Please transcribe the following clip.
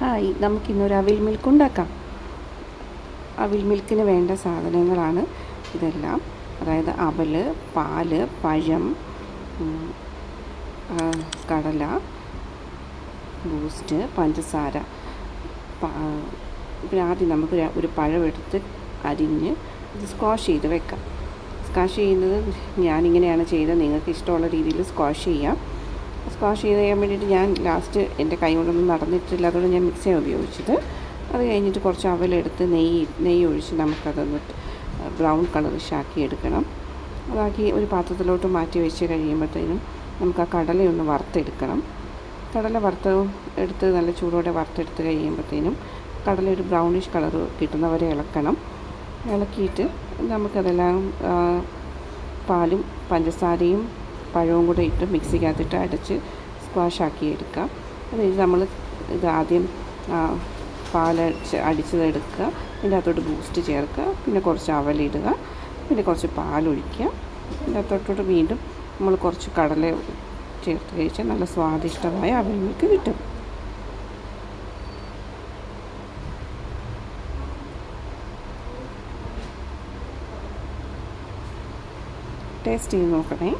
Hi, നമുക്കിന്നൊരു അവിൽ milk ഉണ്ടാക്കാം. അവിൽ മിൽക്കിന് വേണ്ട സാധനങ്ങളാണ് ഇതെല്ലാം. അതായത് അവൽ, പാല്, പഴം, കടല, ബൂസ്റ്റ്, പഞ്ചസാര. പിന്നെ ആദ്യം നമുക്ക് ഒരു പഴം എടുത്ത് അരിഞ്ഞ് ഇത് സ്ക്വാഷ് ചെയ്ത് വെക്കാം. സ്ക്വാഷ് ചെയ്യുന്നത് ഞാനിങ്ങനെയാണ് ചെയ്തത്. നിങ്ങൾക്ക് ഇഷ്ടമുള്ള രീതിയിൽ സ്ക്വാഷ് ചെയ്യാം. സ്ക്വാഷ് ചെയ്ത് ചെയ്യാൻ വേണ്ടിയിട്ട് ഞാൻ ലാസ്റ്റ് എൻ്റെ കൈ കൊണ്ടൊന്നും നടന്നിട്ടില്ല, അതുകൊണ്ട് ഞാൻ മിക്സിയാണ് ഉപയോഗിച്ചത്. അത് കഴിഞ്ഞിട്ട് കുറച്ച് അവലെടുത്ത് നെയ്യ് ഒഴിച്ച് നമുക്കതൊന്ന് ബ്രൗൺ കളറിഷാക്കി എടുക്കണം. അതാക്കി ഒരു പാത്രത്തിലോട്ട് മാറ്റി വെച്ച് കഴിയുമ്പോഴത്തേനും നമുക്ക് ആ കടലയൊന്ന് വറുത്തെടുക്കണം. കടല എടുത്ത് നല്ല ചൂടോടെ വറുത്തെടുത്ത് കഴിയുമ്പോഴത്തേനും കടല ഒരു ബ്രൗണിഷ് കളർ കിട്ടുന്നവരെ ഇളക്കണം. ഇളക്കിയിട്ട് നമുക്കതെല്ലാം പാലും പഞ്ചസാരയും പഴവും കൂടെ ഇട്ട് മിക്സിക്കകത്തിട്ട് അടച്ച് സ്ക്വാഷാക്കി എടുക്കാം. അത് കഴിഞ്ഞ് നമ്മൾ ഇത് ആദ്യം അടിച്ചതെടുക്കുക, ഇതിൻ്റെ അകത്തോട്ട് ബൂസ്റ്റ് ചേർക്കുക, പിന്നെ കുറച്ച് അവലിടുക, പിന്നെ കുറച്ച് പാലൊഴിക്കുക. ഇതിൻ്റെ അകത്തോട്ട് വീണ്ടും നമ്മൾ കുറച്ച് കടല ചേർത്ത് കഴിച്ചാൽ നല്ല സ്വാദിഷ്ടമായ അവിൽ മിൽക്ക് കിട്ടും. ടേസ്റ്റ് ചെയ്ത് നോക്കണേ.